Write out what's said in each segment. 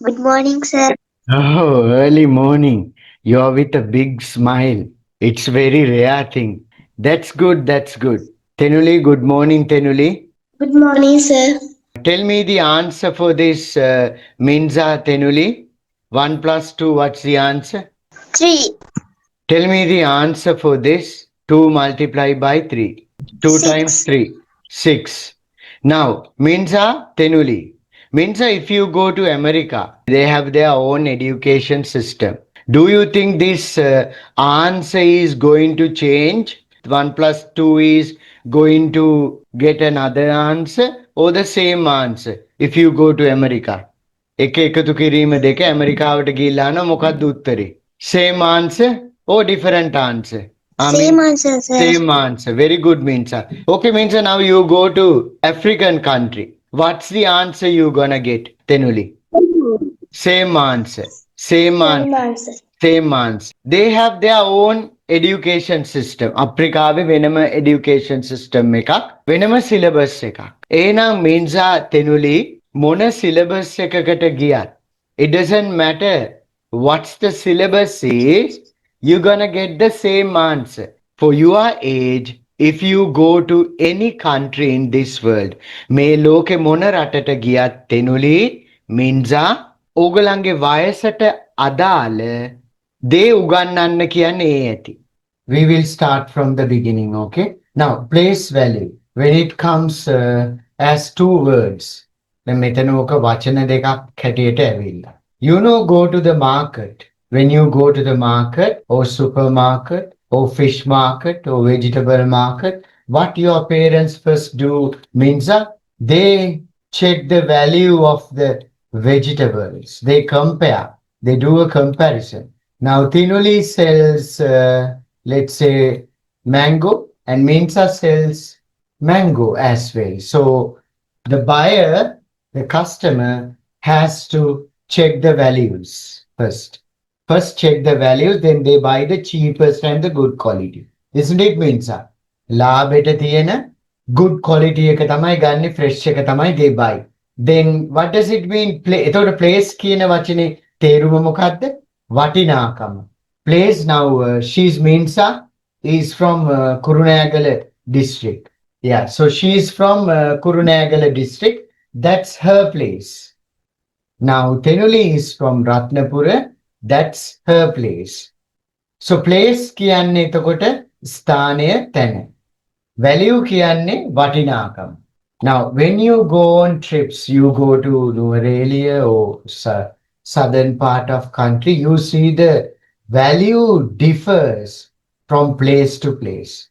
Good morning, sir. Oh, early morning. You're with a big smile. It's very rare thing. That's good, that's good. Tenuli, good morning, Tenuli. Good morning, sir. Tell me the answer for this Minza, Tenuli. 1 plus 2, what's the answer? 3, Tell me the answer for this. 2 multiplied by 3. 2 times 6. 3. 6. Now, Minza, Tenuli. Minza, if you go to America, they have their own education system. Do you think this answer is going to change? 1 plus 2 is going to get another answer or the same answer if you go to America? එක එකතු කිරීම දෙක ඇමරිකාවට ගිල්ලාන මොකක්ද උත්තරේ? Same answer or different answer? I mean, Same answer, sir. same answer. Very good, Minsa. Okay, Minsa, now you go to African country. What's the answer you gonna get, Tenuli? Same answer. Same Same answer. answer. Same answer. They have their own education system. අප්‍රිකාවේ වෙනම education system එකක්, වෙනම syllabus එකක්. එහෙනම් මින්සා තෙනුලි මොන syllabus එකකට ගියත් it doesn't matter what's the syllabus is, you're gonna get the same answer. For your age, if you go to any country in this world, මේ ලෝකෙ මොන රටට ගියත් තෙනුලි මින්සා ඕගලන්ගේ වයසට අදාළ දේ උගන්වන්න කියන්නේ ඒ ඇති. We will start from the beginning, okay? Now, place value. When it comes as two words, දැන් මෙතන ඕක වචන දෙකක් හැටියට ඇවිල්ලා. You know, go to the market. When you go to the market or supermarket or fish market or vegetable market, what your parents first do means they check the value of the vegetables. They compare. They do a comparison. Now, Tinuli sells, let's say, mango, and Minsa sells mango as well. So, the buyer, the customer, has to check the values first. First, check the values, then they buy the cheapest and the good quality. Isn't it, Minsa? ලාභයට තියෙන good quality එක තමයි ගන්න, fresh එක තමයි they buy. Then what does it mean? එතකොට place කියන වචනේ තේරුම මොකක්ද? වටිනාකම. Place, now she's Minsa is from Kurunegala district. Yeah, so she's from Kurunegala district. That's her place. Now Tenuli is from Ratnapura. That's her place. So place කියන්නේ එතකොට ස්ථානය, තැන. Value කියන්නේ වටිනාකම. Now, when you go on trips, you go to Nuwara or southern part of country, you see the value differs from place to place.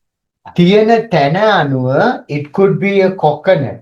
තියෙන තැන අනුව it could be a coconut,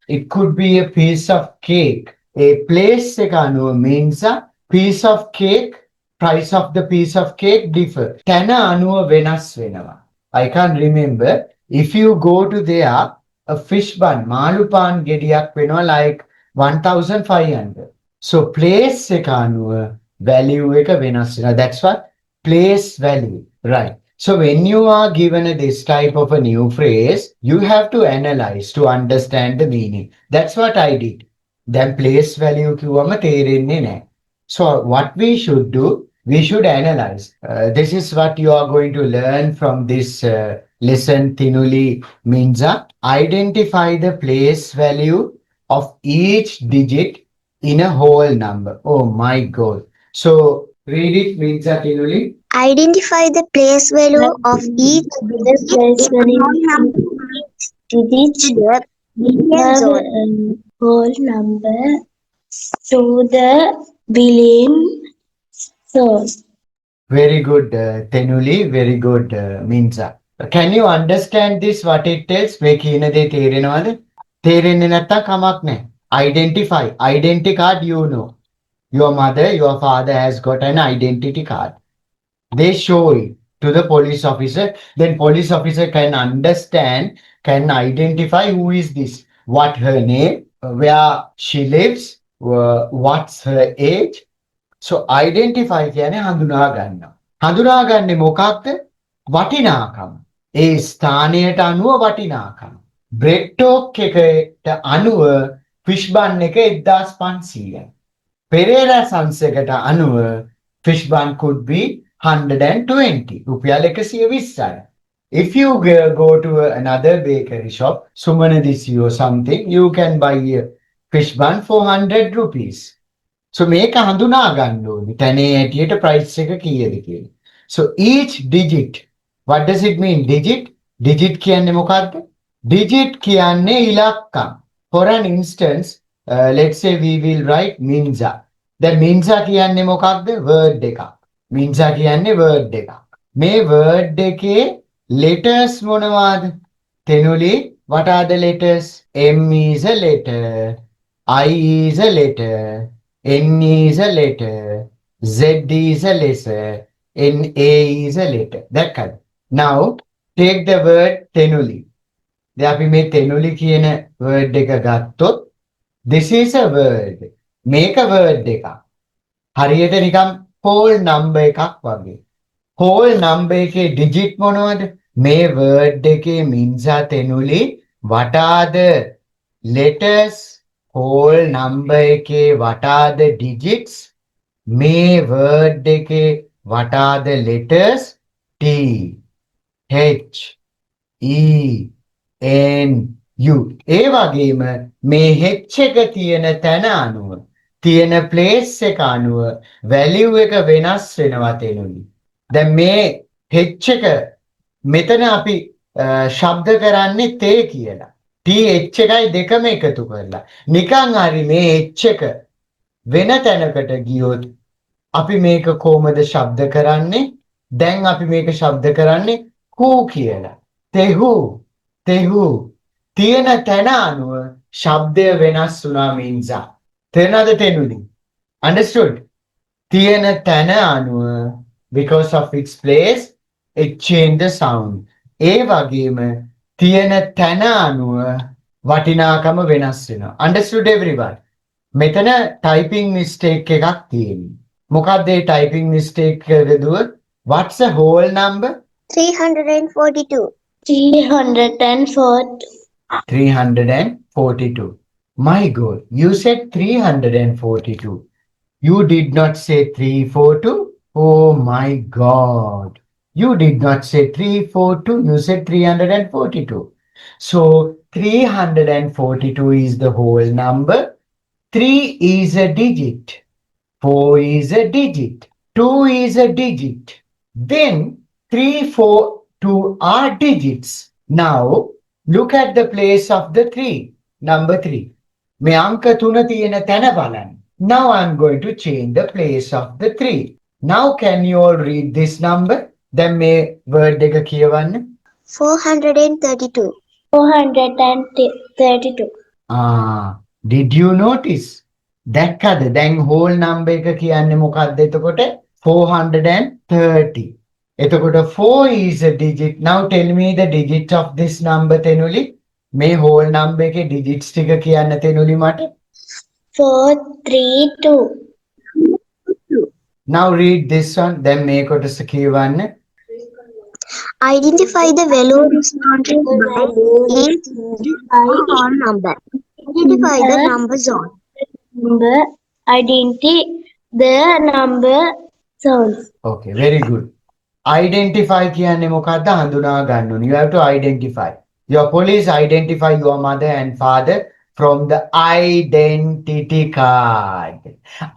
it could be a piece of cake. A place එක අනුව means a piece of cake, price of the piece of cake differ. තැන අනුව වෙනස් වෙනවා. I can't remember. If you go to there, a fish bun, malupan gediyak වෙනවා like 1,500. So place එක අනුව value එක වෙනස් වෙනවා. That's what place value, right? So when you are given this type of a new phrase, you have to analyze to understand the meaning. That's what I did. Then place value කිව්වම තේරෙන්නේ නැහැ. So what we should do, we should analyze. This is what you are going to learn from this lesson, Tinuli Minza. Identify the place value of each digit in a whole number. Oh my God. So read it, Minza, Tinuli. Identify the place value of each The digit place in value whole number digit to the billion zone. whole number to the billion zone. Very good, Tenuli. Very good, Minza. Can you understand this, what it tells? මේ කියන දේ තේරෙනවද? තේරෙන්නේ නැත්තම් කමක් නැහැ. Identify. Identity card, you know. Your mother, your father has got an identity card. They show it to the police officer. Then police officer can understand, can identify who is this, what her name, where she lives, what's her age. So identify කියන්නේ හඳුනා ගන්නවා. හඳුනාගන්නේ මොකක්ද? වටිනාකම. ඒ ස්ථානයට අනුව වටිනාකම. Bread talk එකට අනුව ෆිෂ් බන් එක 1500යි. Pereira sons එකට අනුව fish bun could be 120. රුපියල් 120යි. If you go to another bakery shop, Sumanadisi or something, you can buy a fish bun for 100 rupees. So මේක හඳුනා ගන්න ඕනේ. තැනේ ඇටියට price එක කීයද කියලා. So each digit, what does it mean? Digit? Digit කියන්නේ මොකක්ද? Digit කියන්නේ ඉලක්කම්. For an instance, let's say we will write Minza. දැන් Minza කියන්නේ මොකක්ද? Word එකක්. Minza කියන්නේ word එකක්. මේ word එකේ letters මොනවාද? තෙනුලි, what are the letters? M is a letter, I is a letter, N is a letter, Z is a letter, N A is a letter. That kind. Now take the word tenuli. දැන් අපි මේ tenuli කියන word එක ගත්තොත් this is a word. මේක word එකක්. හරියට නිකන් whole number එකක් වගේ. whole number එකේ digit මොනවද? මේ word එකේ Minza tenuli what are the letters? whole number එකේ what are the digits? මේ word එකේ what are the letters? T, H, E, N, U. ඒ වගේම මේ H එක තියෙන තැන අනුව තියෙන place එක අනුව value එක වෙනස් වෙනවා තේනුනි. දැන් මේ H එක මෙතන අපි ශබ්ද කරන්නේ තේ කියලා. T H එකයි දෙකම එකතු කරලා. නිකන් හරි මේ H එක වෙන තැනකට ගියොත් අපි මේක කොහමද ශබ්ද කරන්නේ? දැන් අපි මේක ශබ්ද කරන්නේ හූ කියලා. තෙහු, තෙහු. තියෙන තැන අනුව ශබ්දය වෙනස් වුණා Minza. තේරෙනවද තෙනුනි? Understood? තියෙන තැන අනුව because of its place it changed the sound. ඒ වගේම තියෙන තැන අනුව වටිනාකම වෙනස් වෙනවා. Understood everyone? මෙතන typing mistake එකක් තියෙනවා. මොකක්ද ඒ typing mistake එක දුව? What's the whole number? 342. 304. 342. My God, you said 342. You did not say 342. Oh my God. You did not say 342. You said 342. So 342 is the whole number. 3 is a digit. 4 is a digit. 2 is a digit. Then 3, 4, 2 are digits. Now look at the place of the 3. Number 3. මේ අංක 3 තියෙන තැන බලන්න. Now I'm going to change the place of the 3. Now can you all read this number? දැන් මේ word එක කියවන්න. 432. 432. Did you notice? දැක්කද? දැන් whole number එක කියන්නේ මොකක්ද එතකොට? 430. එතකොට 4 is a digit. Now tell me the digit of this number තෙනුලි. මේ whole number එකේ digits ටික කියන්න තෙනුලි මට. 432. Now read this one. දැන් මේ කොටස කියවන්න. Identify the value represented by each whole number. Identify the number zone. Number identity the number sounds. Okay, very good. Identify කියන්නේ මොකක්ද? හඳුනා ගන්න ඕනේ. You have to identify. Your police identify your mother and father from the identity card.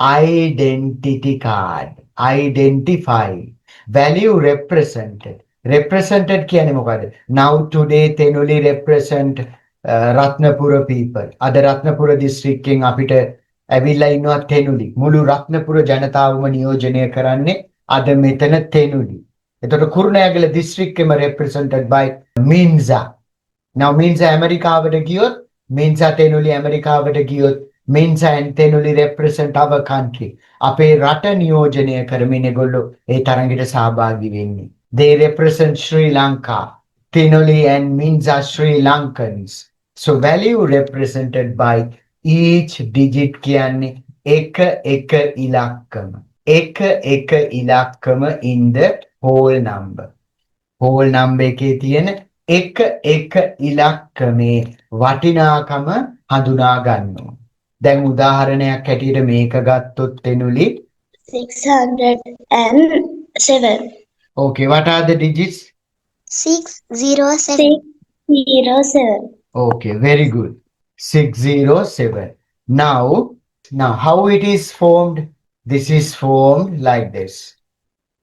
Identity card. Identify. Value represented. Represented කියන්නේ මොකක්ද? Now today තෙනුලි represent Ratnapura people. අද Ratnapura district එකෙන් අපිට ඇවිල්ලා ඉන්නවා තෙනුලි. මුළු රත්නපුර ජනතාවම නියෝජනය කරන්නේ අද මෙතන තෙනුලි. එතකොට කුරුණෑගල district එකම represented by Minza. Now Minza ඇමරිකාවට ගියොත් Minza තෙනුලි ඇමරිකාවට ගියොත් Minza and තෙනුලි represent our country. අපේ රට නියෝජනය කරමින් ඒගොල්ලෝ ඒ තරඟෙට සහභාගී වෙන්නේ. They represent Sri Lanka. Tenuli and Minza Sri Lankans. So value represented by each digit කියන්නේ එක ඉලක්කම. එක ඉලක්කම in the whole number. Whole number එකේ තියෙන එක ඉලක්කමේ වටිනාකම හඳුනා ගන්නවා. දැන් උදාහරණයක් හැටියට මේක ගත්තොත් තෙනුලි 607. okay what are the digits 607. 607. okay very good 607 now how it is formed this is formed like this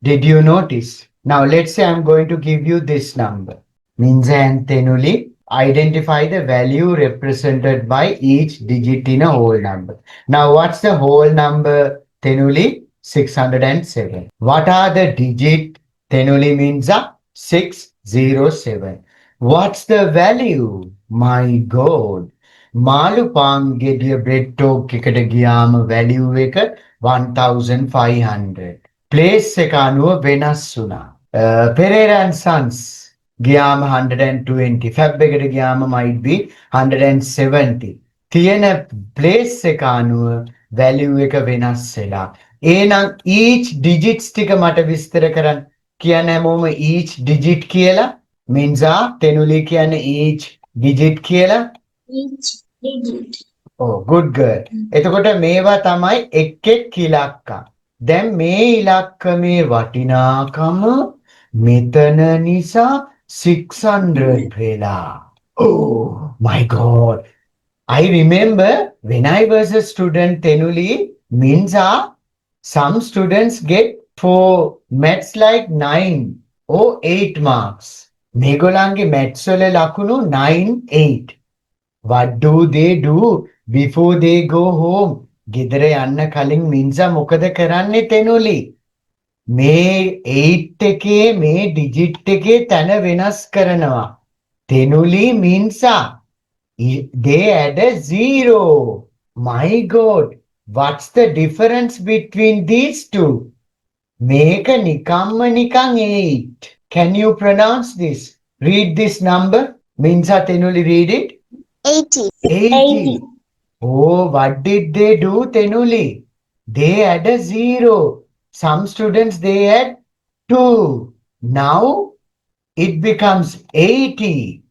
did you notice now let's say I'm going to give you this number Minza and Tenuli identify the value represented by each digit in a whole number. Now, what's the whole number? Tenuli 607. What are the digit? Tenuli means 607. What's the value? My God. මාළු පාන් ගෙඩිය bread talk එකට ගියාම value එක 1500. Place එක අනුව වෙනස් වුණා. Pereira and Sons ගියාම 120. ෆැබ් එකට ගියාම might be 170. තියෙන ප්ලේස් එක අනුව වැලියු එක වෙනස් වෙලා. එහෙනම් each digits ටික මට විස්තර කරන්න. කියන්නේ හැමෝම each digit කියලා means තෙනුලි කියන්නේ each digit කියලා. Each digit. Oh, good girl. එතකොට මේවා තමයි එක් එක් ඉලක්ක. දැන් මේ ඉලක්කමේ වටිනාකම මෙතන නිසා 600 වෙලා. Oh my God. I remember when I was a student, Tenuli, means some students get for maths like 9 or 8 marks. මේගොල්ලන්ගේ maths වල ලකුණු 9, 8. What do they do before they go home? ගෙදර යන්න කලින් මින්සා මොකද කරන්නේ තෙනුලි? මේ 8 එකේ මේ ඩිජිට් එකේ තැන වෙනස් කරනවා. තෙනුලි මින්සා they add a zero. My God, what's the difference between these two? මේක නිකම්ම නිකං 8. Can you pronounce this? Read this number. මින්සා තෙනුලි read it. 80. 80. Oh, what did they do, Tenuli? They add a zero. Some students, they add 2. Now, it becomes 80.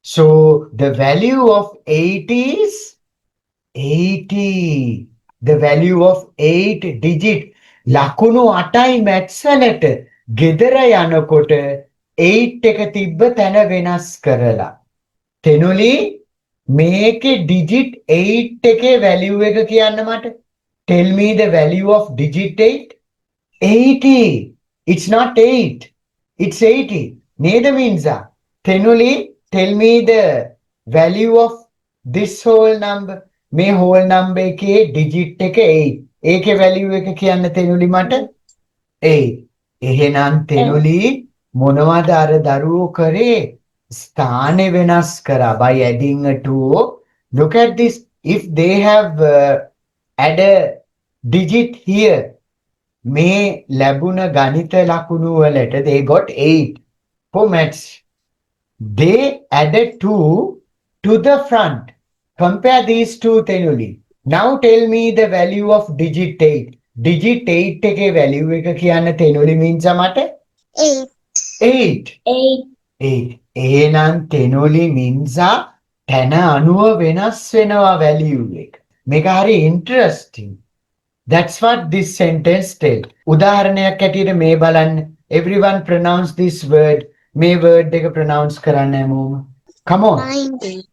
So, the value of 80 is 80. The value of 8 digit. ලකුණු 8යි maths වලට ගෙදර යනකොට 8 එක තිබ්බ තැන වෙනස් කරලා. තෙනුලි මේකේ digit 8 එකේ value එක කියන්න මට. Tell me the value of digit 8. 80. It's not 8. It's 80. නේද මින්සා? Tenuli, tell me the value of this whole number. මේ whole number එකේ digit එක 8. ඒකේ value එක කියන්න තෙනුලි මට 8. එහෙනම් තෙනුලි මොනවද අර දරුවෝ කරේ? ස්ථානේ වෙනස් කරා by adding a 2. Look at this. If they have add a digit here, මේ ලැබුණ ගණිත ලකුණු වලට they got 8 for maths. They added 2 to the front. Compare these two, Tenuli. Now tell me the value of digit 8. Digit 8 එකේ value එක කියන්න තෙනුලි means මට 8. 8. 8. 8. එහෙනම් තෙනුලි මින්සා තැන අනුව වෙනස් වෙනවා value එක. මේක හරි interesting. That's what this sentence tell. උදාහරණයක් ඇටියට මේ බලන්න. Everyone pronounce this word. මේ word එක pronounce කරන්න හැමෝම. Come on. 90.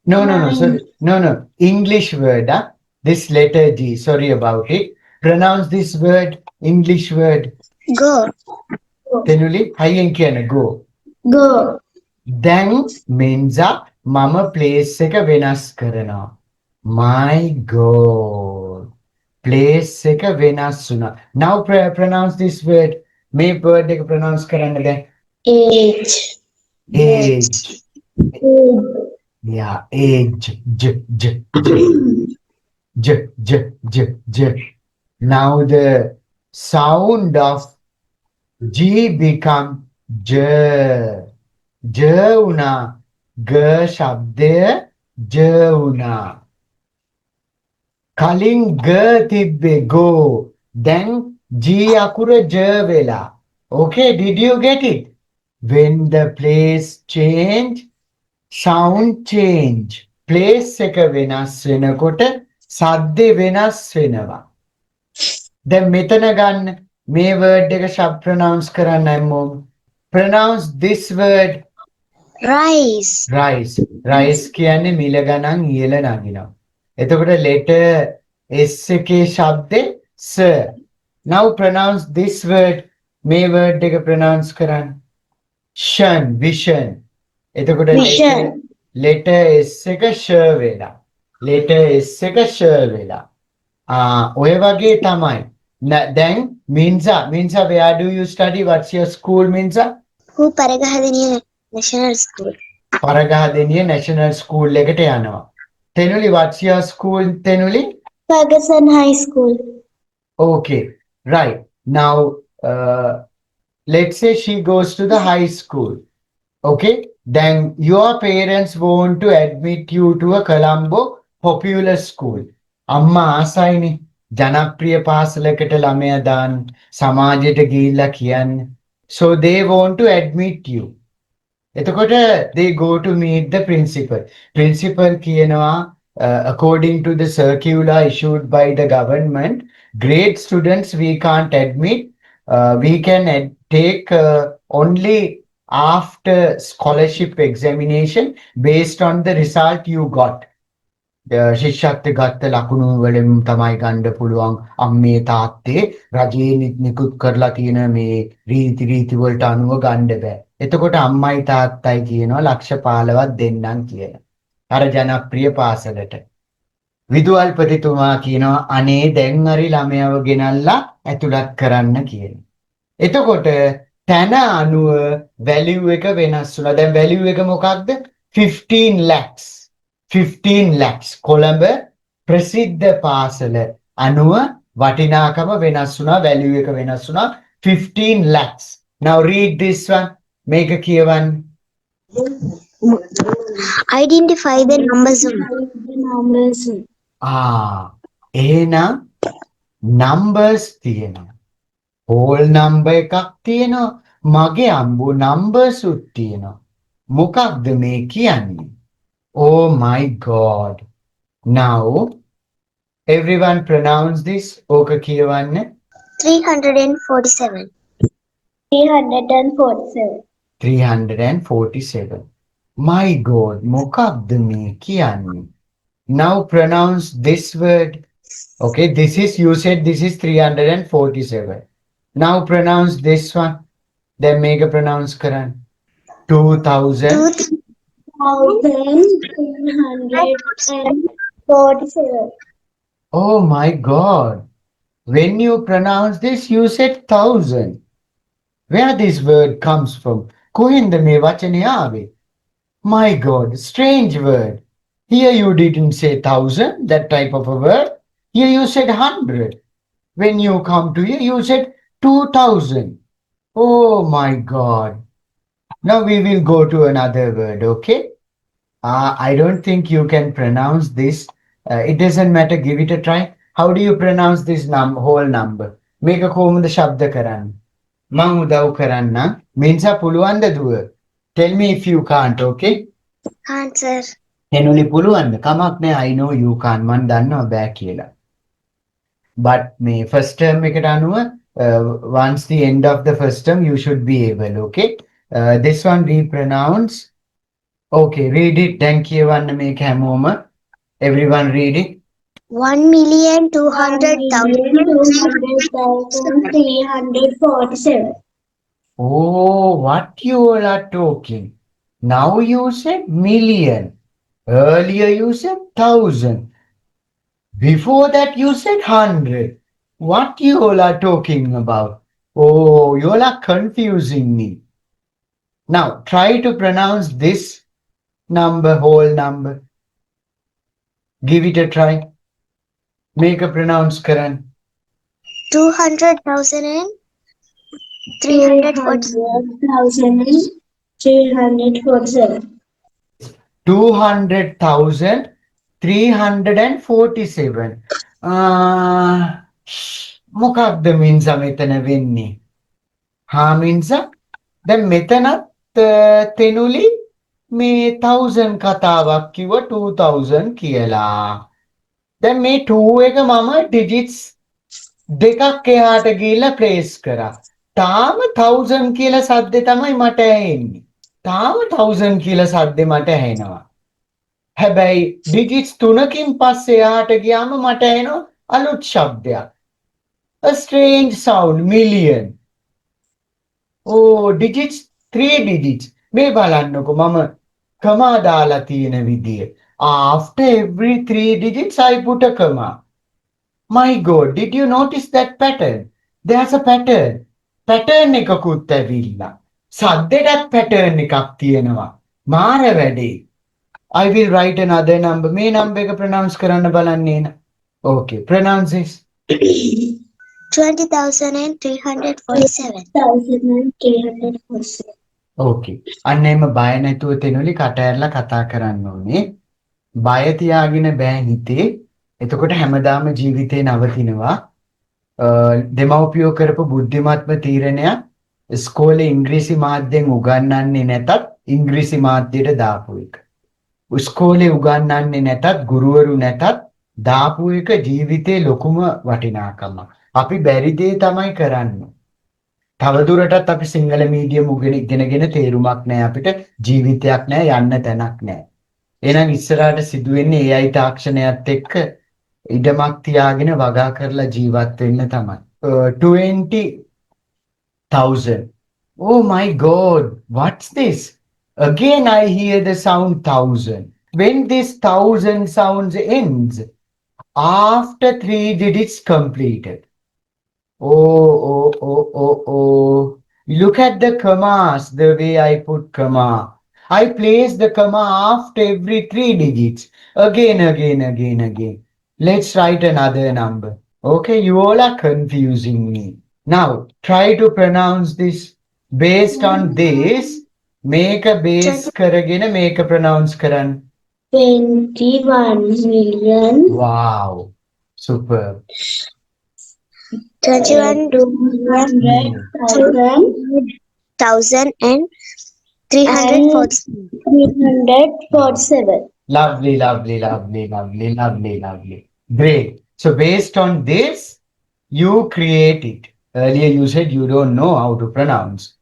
No. Sorry. No. English word. This letter G. Sorry about it. Pronounce this word. English word. Go. තෙනුලි හයියෙන් කියන්න go. Go. දැන් මෙන්සා මම ප්ලේස් එක වෙනස් කරනවා. My God. ප්ලේස් එක වෙනස් වුණා. Now pronounce this word. මේ word එක pronounce කරන්න දැන්. Age. Age. Yeah, age. J. Now the sound of G become J. J una. G shabdaya J una. Kaliන් G tibbe go. Then G akura J vela. Okay, did you get it? When the place change, sound change. Place එක වෙනස් වෙනකොට සද්දේ වෙනස් වෙනවා. දැන් මෙතන ගන්න මේ word එක ශබ්ද pronounce කරන්න හැමෝම. Pronounce this word rice, rice. Rice කියන්නේ මිල ගණන් ඉහළ නගිනවා. එතකොට letter S එකේ ශබ්දේ sir. Now pronounce this word. මේ word එක pronounce කරන්න. Shan, vision. එතකොට Vision. letter S එක sh වෙලා. letter S එක sh වෙලා. ඔය වගේ තමයි. දැන් මින්සා where do you study? What's your school, Minza? who Paragahadeniya National School, පරගහදෙනිය national school එකට යනවා. තෙනුලි, what's your school, තෙනුලි? Ferguson High School. Okay, right. Now, let's say she goes to the high school. Okay, then your parents want to admit you to a Colombo popular school. අම්මා ආසයිනේ ජනප්‍රිය පාසලකට ළමයා දාන්න සමාජයට ගිහිල්ලා කියන්න. So they want to admit you. එතකොට they go to meet the principal. Principal කියනවා according to the circular issued by the government, grade students we can't admit. We can take only after scholarship examination based on the result you got. ශිෂ්‍යත්ව ගත්ත ලකුණු වලින් තමයි ගන්න පුළුවන් අම්මේ තාත්තේ රජයේ නිකුත් කරලා තියෙන මේ රීති වලට අනුව ගන්න බෑ. එතකොට අම්මයි තාත්තයි කියනවා ලක්ෂ 15ක් දෙන්නම් කියලා. අර ජනප්‍රිය පාසලට. විදුහල්පතිතුමා කියනවා අනේ දැන් හරි ළමයව ගෙනල්ලා ඇතුළත් කරන්න කියලා. එතකොට තන අනුව value එක වෙනස් වුණා. දැන් value එක මොකක්ද? 15 lakhs. 15 lakhs. කොළඹ ප්‍රසිද්ධ පාසල අනුව වටිනාකම වෙනස් වුණා. value එක වෙනස් වුණා. 15 lakhs. Now read this one. මේක කියවන්න. identify the numbers of Numbers. එහෙනම් numbers තියෙනවා. whole number එකක් තියෙනවා. මගේ අම්බු numbers උත් තියෙනවා. මොකක්ද මේ කියන්නේ? Oh my God. Now, everyone pronounce this. ඕක කියවන්න. 347, 347. 347. My God, මොකක්ද මේ කියන්නේ? Now pronounce this word. Okay, this is, you said this is 347. Now pronounce this one. Then make a pronounce කරන්න. 2000. 1,347. Oh my God. When you pronounce this, you said 1000. Where this word comes from? කොහෙන්ද මේ වචනේ ආවේ? My God, strange word. Here you didn't say 1000, that type of a word. Here you said 100. When you come to here, you said 2000. Oh my God. Now we will go to another word, okay? I don't think you can pronounce this. It doesn't matter. Give it a try. How do you pronounce this whole number? Make a කොහොමද ශබ්ද කරන්න? මම උදව් කරන්න. මින්සා පුළුවන්ද දුව? Tell me if you can't, okay? answer, එනුලි පුළුවන්ද? කමක් නෑ. I know you can't. මන් දන්නවා බෑ කියලා. But මේ first term එකට අනුව once the end of the first term you should be able, okay? This one we pronounce. Okay, read it. Thank you. One make හැමෝම. Everyone read it. 1,200,347. Oh, what you all are talking. Now you said million. Earlier you said 1000. Before that you said 100. What you all are talking about? Oh, you all are confusing me. Now try to pronounce this number, whole number. Give it a try. Make a pronounce, Karan. 200,000 347. 347. 200,347. මොකක්ද මින්සා මෙතන වෙන්නේ? මින්සා දැන් මෙතනත් තෙනුලි මේ 1000 කතාවක් කිව්ව 2000 කියලා. දැන් මේ 2 එක මම ඩිජිට්ස් දෙකක් එහාට ගිහිල්ලා ප්ලේස් කරා. තාම 1000 කියලා සද්දේ තමයි මට ඇහෙන්නේ. තාම 1000 කියලා සද්දේ මට ඇහෙනවා. හැබැයි ඩිජිට්ස් 3කින් පස්සේ එහාට ගියාම මට ඇහෙනවා අලුත් ශබ්දයක්. A strange sound, million. Oh, digits, 3 digits. මේ බලන්නකො මම comma දාලා තියෙන විදිය. After every 3 digits I put a comma. My God, did you notice that pattern? There's a pattern. Pattern එකකුත් ඇවිල්ලා. සද්දෙටත් pattern එකක් තියෙනවා. මාර වැඩේ. I will write another number. මේ number එක pronounce කරන්න බලන්නේ න. Okay, pronounce this. 20,347. 1,347. Okay. අන්න එම බය නැතුව තෙනුලි කට ඇරලා කතා කරන්න ඕනේ. බය තියාගෙන බෑ හිතේ. එතකොට හැමදාම ජීවිතේ නවතිනවා. දෙමව්පියෝ කරපු බුද්ධිමත්ම තීරණයක් ඉස්කෝලේ ඉංග්‍රීසි මාධ්‍යයෙන් උගන්වන්නේ නැතත් ඉංග්‍රීසි මාධ්‍යයට දාපු එක. ඉස්කෝලේ උගන්වන්නේ නැතත් ගුරුවරු නැතත් දාපු එක ජීවිතේ ලොකුම වටිනාකමක්. අපි බැරි දේ තමයි කරන්නේ. තවදුරටත් අපි සිංහල මීඩියම් ඉගෙනගෙන තේරුමක් නැහැ අපිට ජීවිතයක් නැහැ යන්න තැනක් නැහැ. එහෙනම් ඉස්සරහට සිදුවෙන්නේ AI තාක්ෂණයත් එක්ක ඉඩමක් තියාගෙන වගා කරලා ජීවත් වෙන්න තමයි. 20,000. Oh my God, what's this? Again I hear the sound 1,000. When this 1,000 sounds ends, after 3 digits completed. Oh. Look at the commas, the way I put comma. I place the comma after every 3 digits. Again. Let's write another number. Okay, you all are confusing me. Now, try to pronounce this based on this. Make a base karagena, make a pronounce karan. 21 million. Wow, superb. 21 1,000 and 347. 347. Lovely. Great. So based on this, you create it. Earlier you said you don't know how to pronounce.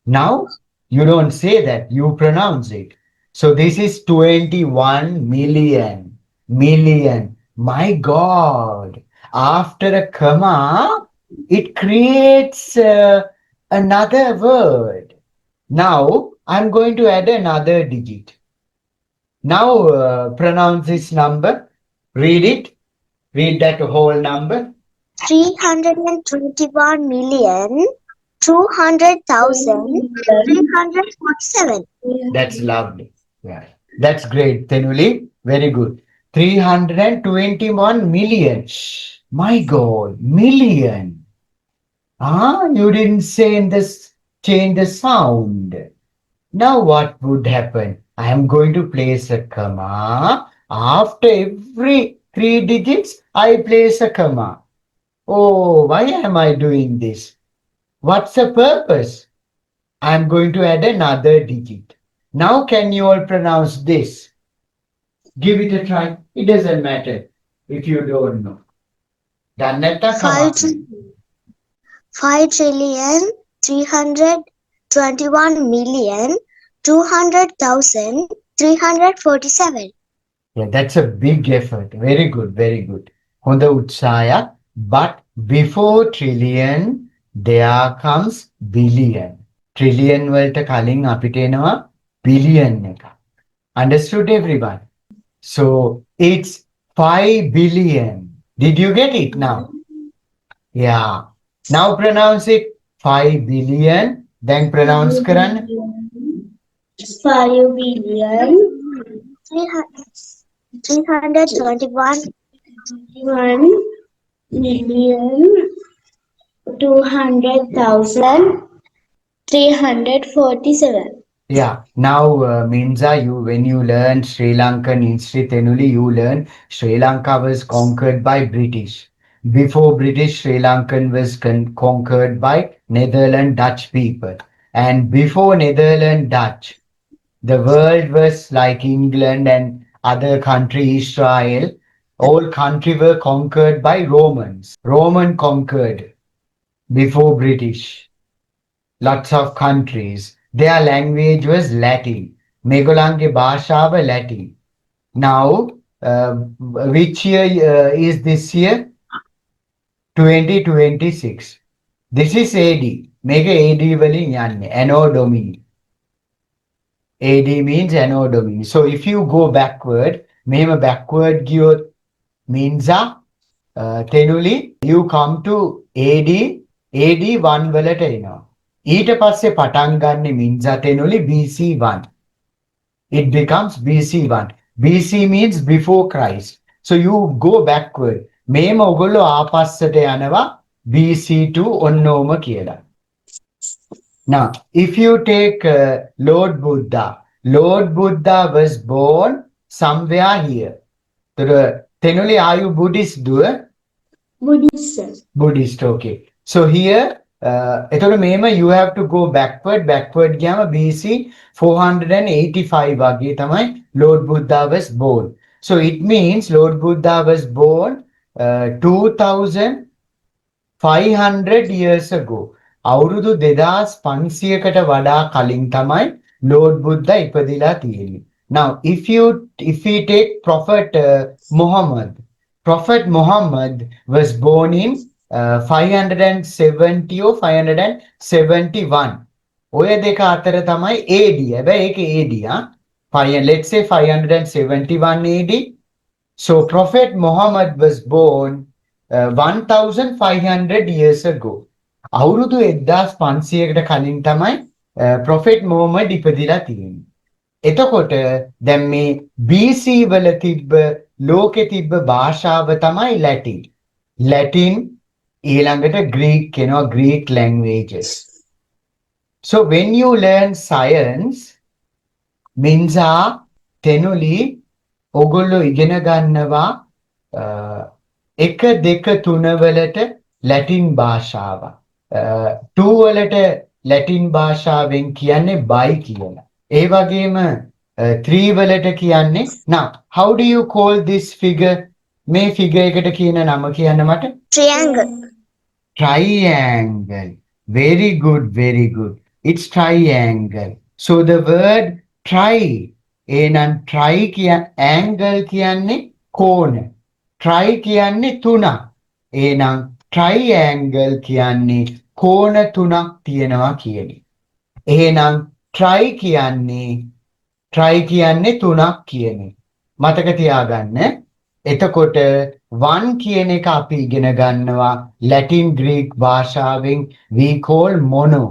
Now you don't say that, you pronounce it. So this is 21 million. My God. After a comma, it creates another word. Now I'm going to add another digit. Now pronounce this number. Read it. Read that whole number. 321,200,347. That's lovely. Yeah. That's great, Tenuli. Very good. 321 million. My God, million. You didn't say in this, change the sound. Now what would happen? I am going to place a comma. After every 3 digits, I place a comma. Oh, why am I doing this? What's the purpose? I am going to add another digit. Now can you all pronounce this? Give it a try. It doesn't matter if you don't know. Danetta, come up. 5,321,200,347. Yeah, that's a big effort. Very good. Honda Utsaya. But before trillion, there comes billion. Trillion වලට කලින් අපිට එනවා billion එක. Understood everyone? So it's 5 billion. Did you get it now? Yeah. Now pronounce it 5 billion. Then pronounce Karan. 5 billion. 321 1,200,347. Yeah. Now, Minza, when you learn Sri Lankan history, Tenuli, you learn Sri Lanka was conquered by British. Before British, Sri Lankan was conquered by Netherlands Dutch people. And before Netherlands Dutch, the world was like England and other country, Israel. All country were conquered by Romans. Roman conquered before British. Lots of countries. Their language was Latin. Megolange Bhashava Latin. Now, which year is this year? 2026. This is AD. Mega AD වලින් යන්නේ. Anno Domini. AD means Anno Domini. So if you go backward, මෙහෙම backward ගියොත් means තෙනුලි you come to AD 1 වලට එනවා. ඊට පස්සේ පටන් ගන්න means තෙනුලි BC 1. It becomes BC 1. BC means before Christ. So you go backward. මේම ඔගොල්ලෝ ආපස්සට යනවා BC 2 ඔන්නෝම කියලා. Now, if you take Lord Buddha was born somewhere here. Tenuli, are you Buddhist, doer? Buddhist. Buddhist, okay. So here, you have to go backward gyama BC 485 වගේ තමයි Lord Buddha was born. So it means Lord Buddha was born 2500 years ago. අවුරුදු 2500කට වඩා කලින් තමයි Lord Buddha ඉපදිලා තියෙන්නේ. Now if we take Prophet Muhammad was born in 570 or 571. ඔය දෙක අතර තමයි AD. හැබැයි ඒක AD let's say 571 AD. So Prophet Muhammad was born 1500 years ago. අවුරුදු 1500කට කලින් තමයි Prophet Muhammad ඉපදිලා තියෙන්නේ. එතකොට දැන් මේ BC වල තිබ්බ ලෝකෙ තිබ්බ භාෂාව තමයි Latin. Latin ඊළඟට Greek කෙනවා Greek languages. So when you learn science මින්සා තෙනුලි ඔගොල්ලෝ ඉගෙන ගන්නවා 1 2 3 වලට Latin භාෂාව. 2 වලට Latin භාෂාවෙන් කියන්නේ by කියලා. ඒ වගේම 3 වලට කියන්නේ now how do you call this figure? මේ figure එකට කියන නම කියන්න මට? Triangle. Triangle. Very good, very good. It's triangle. So the word tri එහෙනම් try angle කියන්නේ කෝණ. Try කියන්නේ තුනක්. එහෙනම් triangle කියන්නේ කෝණ තුනක් තියෙනවා කියන්නේ. එහෙනම් try කියන්නේ තුනක් කියන්නේ. මතක තියාගන්න. එතකොට 1 කියන එක අපි ඉගෙන ගන්නවා Latin Greek භාෂාවෙන් we call mono.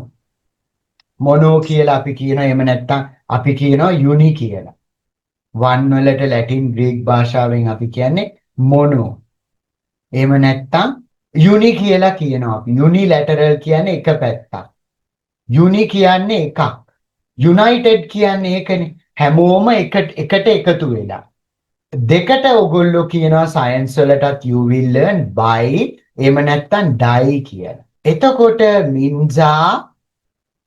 Mono කියලා අපි කියනවා එහෙම නැත්නම් අපි කියනවා uni කියලා. 1 වලට Latin Greek භාෂාවෙන් අපි කියන්නේ mono. එහෙම නැත්නම් uni කියලා කියනවා අපි. Unilateral කියන්නේ එක පැත්තක්. Uni කියන්නේ එකක්. United කියන්නේ ඒකනේ. හැමෝම එකට එකතු වෙලා. දෙකට ඔගොල්ලෝ කියනවා science වලටත් you will learn by එහෙම නැත්නම් die කියලා. එතකොට මින්සා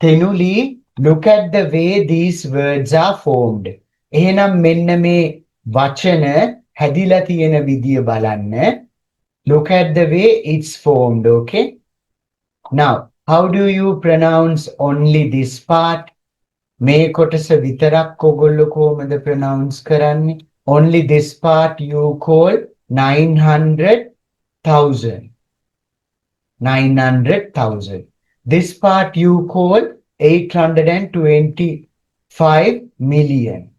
තෙනුලි look at the way these words are formed. එහෙනම් මෙන්න මේ වචන හැදිලා තියෙන විදිය බලන්න. Look at the way it's formed, okay? Now, how do you pronounce only this part? මේ කොටස විතරක් ඔයගොල්ලෝ කොහොමද pronounce කරන්නේ? Only this part you call 900,000. 900,000. This part you call 825 million.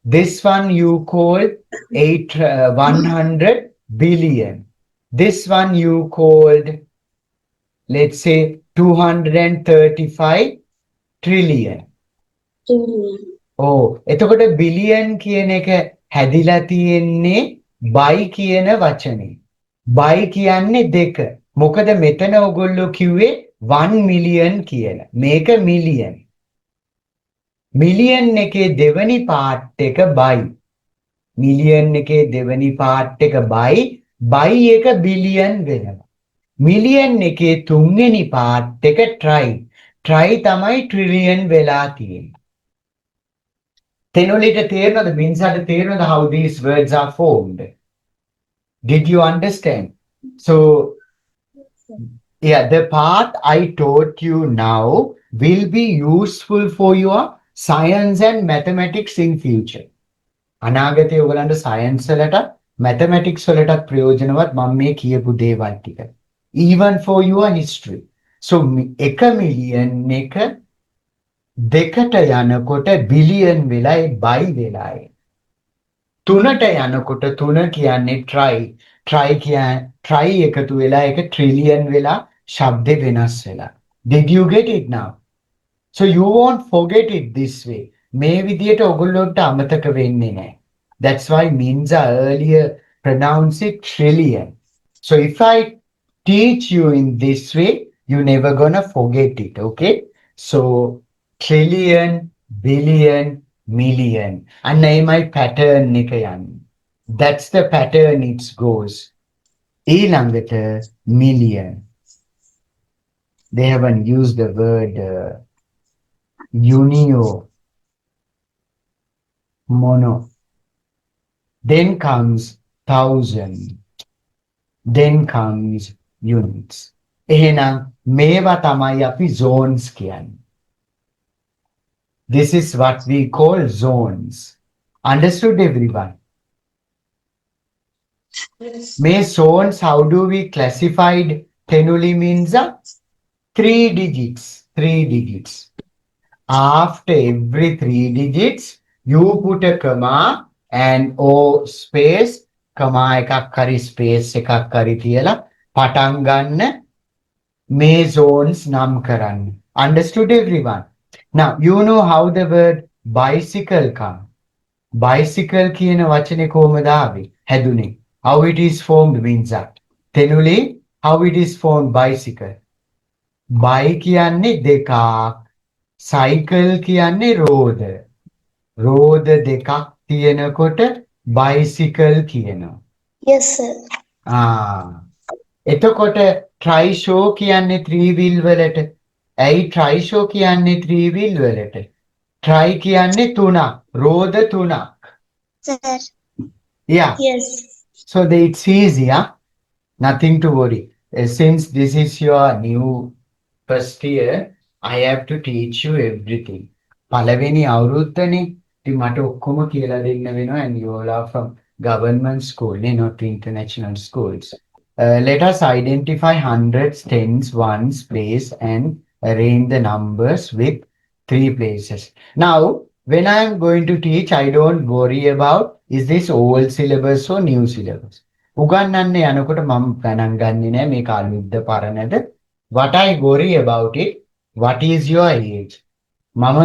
This one you call 100 billion. This one you called, let's say, 235 trillion. Oh, එතකොට billion කියන එක හැදිලා තියෙන්නේ by කියන වචනේ. by කියන්නේ දෙක. මොකද මෙතන ඔයගොල්ලෝ කිව්වේ 1 million කියලා. මේක million. million එකේ දෙවෙනි part එක by. million එකේ දෙවෙනි part එක by එක billion වෙනවා. million එකේ තුන්වෙනි part එක try තමයි trillion වෙලා තියෙන්නේ. තෙනුලිට තේරෙනවද මින්සාට තේරෙනවද how these words are formed? Did you understand? So, yeah, the part I taught you now will be useful for your science and mathematics in future. අනාගතයේ ඔයගලන්ට සයන්ස් වලට mathematics වලටත් ප්‍රයෝජනවත් මම මේ කියපු දේවල් ටික. Even for your history. So 1 million එක දෙකට යනකොට බිලියන් වෙලයි බයි වෙලයි. 3ට යනකොට 3 කියන්නේ try try එකතු වෙලා එක trillion වෙලා ශබ්දේ වෙනස් වෙලා. Did you get it now? So you won't forget it this way. මේ විදියට ඔගොල්ලොන්ට අමතක වෙන්නේ නැහැ. That's why Minza earlier pronounced it trillion. So if I teach you in this way, you're never gonna forget it, okay? So trillion, billion, million. And my pattern nikayan. That's the pattern it goes. ඊළඟට million. They haven't used the word unio, mono. Then comes thousand. Then comes units. එහෙනම් මේවා තමයි අපි zones කියන්නේ. This is what we call zones. Understood everyone? May zones, how do we classified Tenuli Minza? 3 digits. 3 digits. After every 3 digits, you put a comma and O space, comma එකක් හරි space එකක් හරි තියලා පටන් ගන්න මේ zones නම් කරන්න. Understood everyone? Now, you know how the word bicycle come. Bicycle කියන වචනේ කොහොමද ආවේ? හැදුනේ. How it is formed means that. Tenuli, how it is formed bicycle. Bike කියන්නේ දෙකක්. Cycle කියන්නේ රෝද. රෝද දෙකක් තියෙනකොට bicycle කියනවා. Yes, sir. එතකොට trishow කියන්නේ 3 wheel වලට. ඇයි trishow කියන්නේ 3 wheel වලට? Try කියන්නේ 3ක්. රෝද 3ක්. Sir. Yeah. Yes. So it's easy, huh? Nothing to worry. Since this is your new first year, I have to teach you everything. පළවෙනි අවුරුද්දනේ ඉතින් මට ඔක්කොම කියලා දෙන්න වෙනවා and you all are from government school, not international schools. Let us identify hundreds, tens, ones, place and arrange the numbers with 3 places. Now, when I am going to teach, I don't worry about is this old syllabus or new syllabus. උගන්වන්න යනකොට මම ගණන් ගන්නේ නැහැ මේක අලුත්ද පරණද. What I worry about it, what is your age? මම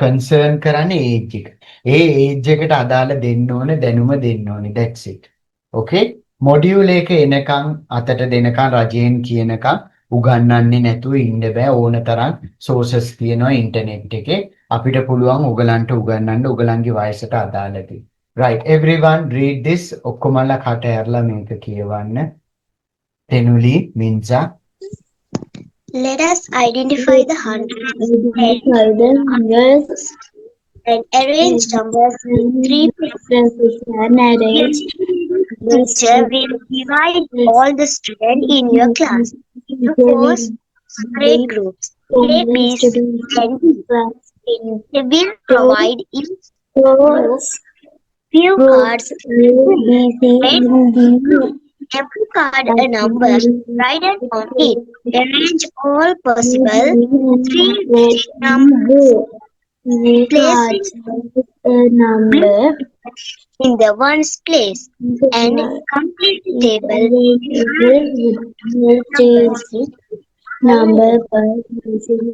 concern කරන්නේ age එක. ඒ age එකට අදාළ දෙන්න ඕනේ දැනුම දෙන්න ඕනේ. That's it. Okay? Module එක එනකන් අතට දෙනකන් රජයෙන් කියනකන් උගන්වන්නේ නැතුව ඉන්න බෑ. ඕන තරම් sources තියෙනවා ඉන්ටර්නෙට් එකේ. අපිට පුළුවන් උගලන්ට උගන්වන්න උගලන්ගේ වයසට අදාළදී. Right, everyone read this. ඔක්කොමලා කට ඇරලා මේක කියවන්න. Tenuli Minza. Let us identify the hundreds and arrange numbers in 3 places. Teacher will divide all the students in your class into 4 separate groups. A, B, C, and D. They will provide each group few cards. Every card a number. Write it on it. Arrange all possible 3-digit numbers. Place a number in the ones place and complete the table number by using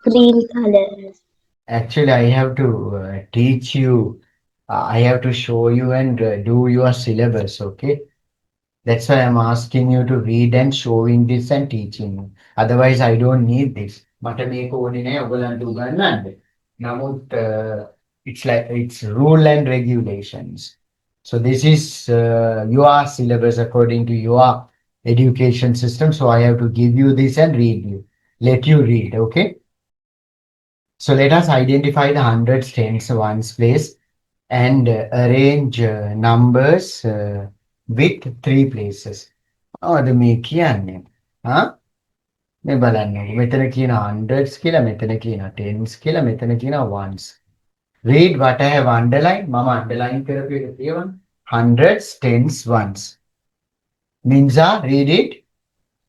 green color. Actually, I have to teach you. I have to show you and do your syllabus, okay? That's why I'm asking you to read and showing this and teaching you. Otherwise, I don't need this. මට මේක ඕනේ නෑ ඔයගලන්ට උගන්වන්න. නමුත් it's like it's rule and regulations. So this is your syllabus according to your education system. So I have to give you this and let you read, okay? So let us identify the hundreds, tens, ones place and arrange numbers with 3 places. මොනවද මේ කියන්නේ? හා? මේ බලන්නකො. මෙතන කියනවා hundreds කියලා, මෙතන කියනවා tens කියලා, මෙතන කියනවා ones. Read what I have underlined. මම underline කරපු එක කියවන්න. Hundreds, tens, ones. Minza, read it.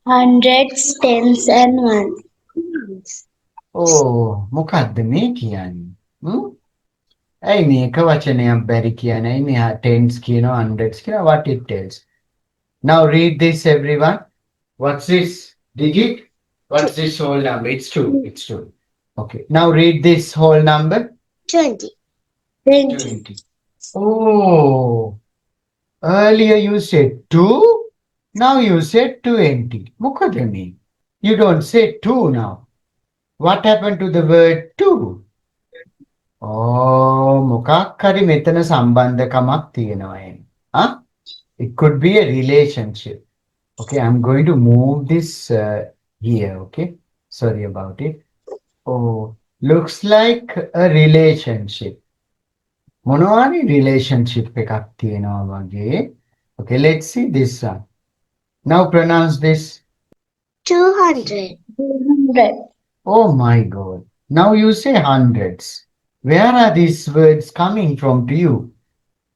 Hundreds, tens, and ones. Oh, මොකද්ද මේ කියන්නේ? ඇයි මේක වචනයක් බැරි කියන්නේ? ඇයි මෙහා tens කියනවා hundreds කියනවා what it tells. Now read this everyone. What's this digit? What's this whole number? It's 2. It's 2. Okay. Now read this whole number. 20. 20. 20. Oh, earlier you said 2. Now you said 20. මොකද මේ? You don't say 2 now. What happened to the word 2? Oh, මොකක් හරි මෙතන සම්බන්ධකමක් තියෙනවා එන්නේ. Huh? It could be a relationship. Okay, I'm going to move this here. Okay, sorry about it. Oh, looks like a relationship. මොනවාරි relationship එකක් තියෙනවා වගේ. Okay, let's see this one. Now pronounce this. 200. 200. Oh my God. Now you say hundreds. Where are these words coming from to you?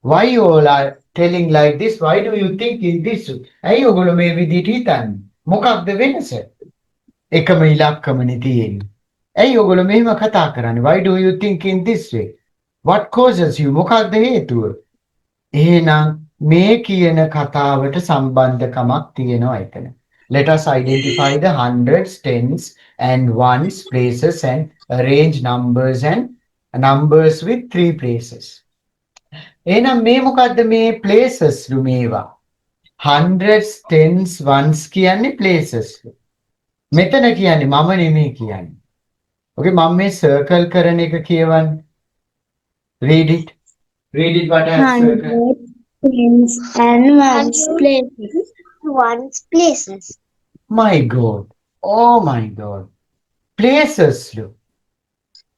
Why you all are telling like this? Why do you think in this way? ඇයි ඔයගොල්ලෝ මේ විදිහට හිතන්නේ? මොකක්ද වෙනස? එකම ඉලක්කමනේ තියෙන්නේ. ඇයි ඔයගොල්ලෝ මෙහෙම කතා කරන්නේ? Why do you think in this way? What causes you? මොකක්ද හේතුව? එහෙනම් මේ කියන කතාවට සම්බන්ධකමක් තියෙනවා එතන. Let us identify the hundreds, tens and ones places and arrange numbers and numbers with 3 places. එහෙනම් මේ මොකද්ද මේ places ලු මේවා? Hundreds, tens, ones කියන්නේ places. මෙතන කියන්නේ මම නෙමෙයි කියන්නේ. Okay, මම මේ circle කරන එක කියවන්න. Read it. Read it what I have circled. Hundreds, tens, and ones places. Ones places. My God. Oh my God. Places ලු.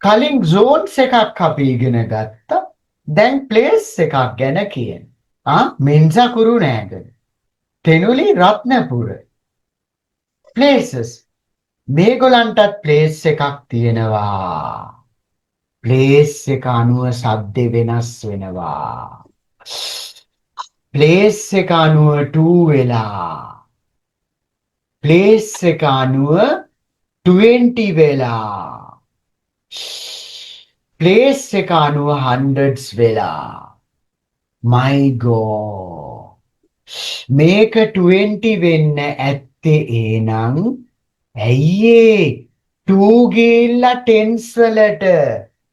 කලින් zones එකක් අපි ඉගෙන ගත්තා. දැන් place එකක් ගැන කියන. මෙන්සා කුරුණෑගල. තෙනුලි රත්නපුර. Places. මේගොල්ලන්ටත් place එකක් තියෙනවා. place එක අනුව શબ્දේ වෙනස් වෙනවා. place එක අනුව 2 වෙලා. place එක අනුව 20 වෙලා. place එක අනුව hundreds වෙලා. My God. මේක 20 වෙන්න ඇත්තේ එහෙනම් ඇයි 2 ගිහිල්ලා tens වලට.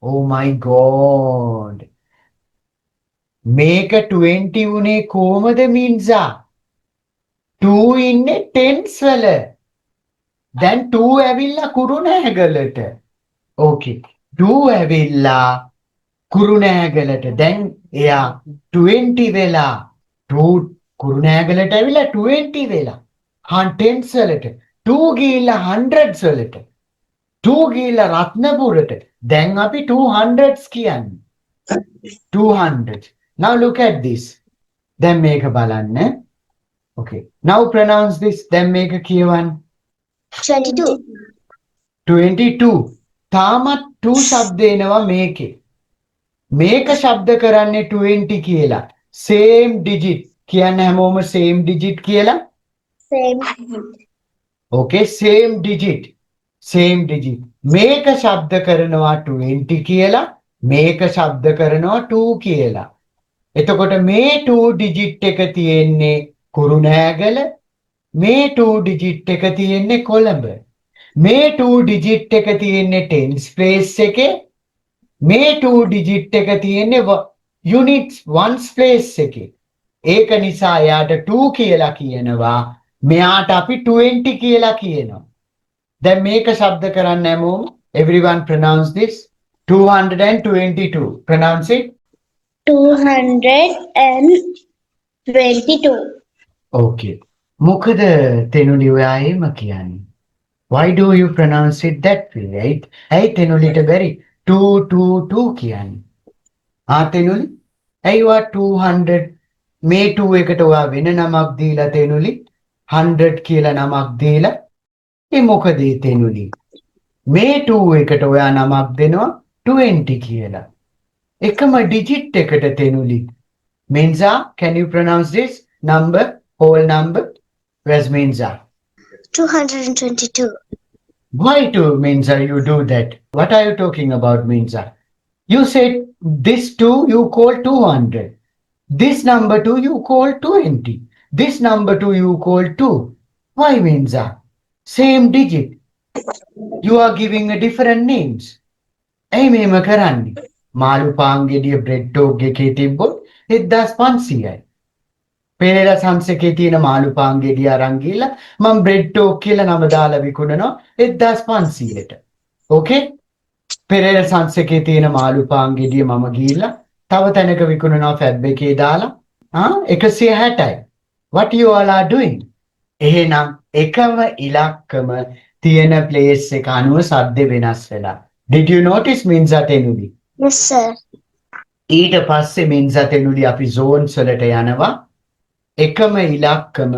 Oh my God. මේක 20 උනේ කොහමද මින්සා? 2 ඉන්නේ tens වල. දැන් 2 ඇවිල්ලා කුරුණෑගලට. Okay. 2 ඇවිල්ලා කුරුණෑගලට. දැන් එයා 20 වෙලා. 2 කුරුණෑගලට ඇවිල්ලා 20 වෙලා. tens වලට. 2 ගිහිල්ලා hundreds වලට. 2 ගිහිල්ලා රත්නපුරට. දැන් අපි 200s කියන්නේ. 200. Now look at this. දැන් මේක බලන්න. Okay. Now pronounce this. දැන් මේක කියවන්න. 22. 22. තාමත් 2 ශබ්ද එනවා මේකේ. මේක ශබ්ද කරන්නේ 20 කියලා. Same digit. කියන්න හැමෝම same digit කියලා. Same. Okay, same digit. Same digit. මේක ශබ්ද කරනවා 20 කියලා. මේක ශබ්ද කරනවා 2 කියලා. එතකොට මේ 2 digit එක තියෙන්නේ කුරුණෑගල. මේ 2 digit එක තියෙන්නේ කොළඹ. මේ 2 digit එක තියෙන්නේ tens place එකේ. මේ 2 digit එක තියෙන්නේ units ones place එකේ. ඒක නිසා එයාට 2 කියලා කියනවා. මෙයාට අපි 20 කියලා කියනවා. දැන් මේක ශබ්ද කරන්න හැමෝම. Everyone pronounce this. 222. Pronounce it. 222. Okay. මොකද තෙනුලි ඔයා එහෙම කියන්නේ? Why do you pronounce it that way, right? ඇයි තෙනුලිට බැරි 222 කියන්නේ? තෙනුලි ඇයි වා 200 මේ 2 එකට ඔයා වෙන නමක් දීලා තෙනුලි 100 කියලා නමක් දීලා ඒ මොකද ඒ තෙනුලි මේ 2 එකට ඔයා නමක් දෙනවා 20 කියලා එකම ඩිජිට් එකට තෙනුලි Menza, can you pronounce this number, whole number? Where's Menza? 222. Why do Menza you do that? What are you talking about, Menza? You said this 2 you call 200. This number 2 you call 20. This number 2 you call 2. Why, Menza? Same digit. You are giving a different names. Hey, mema karani. Malu pangediya bread dog ge tibbot 1500යි. Perera සංසකේ තියෙන මාළු පාන් ගෙඩිය අරන් ගිහලා මම bread talk කියලා නම දාලා විකුණනවා 1500ට. ඕකේ? පෙරේරා සංසකේ තියෙන මාළු පාන් ගෙඩිය මම ගිහලා තව තැනක විකුණනවා ෆැබ් එකේ දාලා 160යි. What you all are doing? එහෙනම් එකම ඉලක්කම තියෙන ප්ලේස් එක අනුව සද්ද වෙනස් වෙලා. Did you notice Menza තෙනුලි? Yes, sir. ඊට පස්සේ Menza තෙනුලි අපි zones වලට යනවා. එකම ඉලක්කම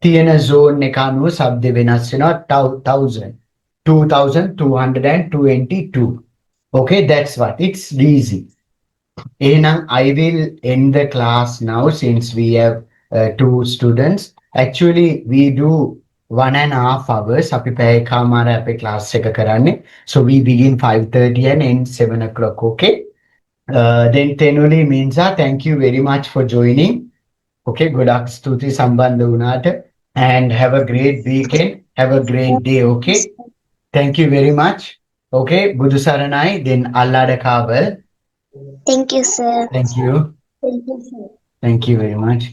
තියෙන zone එක අනුව શબ્ද වෙනස් වෙනවා 1000 2222 okay that's what it's easy එහෙනම් I will end the class now since we have 2 students actually we do 1.5 hours අපි පැය කමාර අපේ class එක කරන්නේ so we begin 5:30 and end 7 o'clock okay then Tenuli Menza thank you very much for joining okay, ගොඩක් ස්තුතියි සම්බන්ධ වුණාට and have a great weekend. Have a great day, okay? Thank you very much. Okay, බුදු සරණයි then අල්ලාඩ කාවල්. Thank you, sir. Thank you. Thank you, sir. Thank you very much.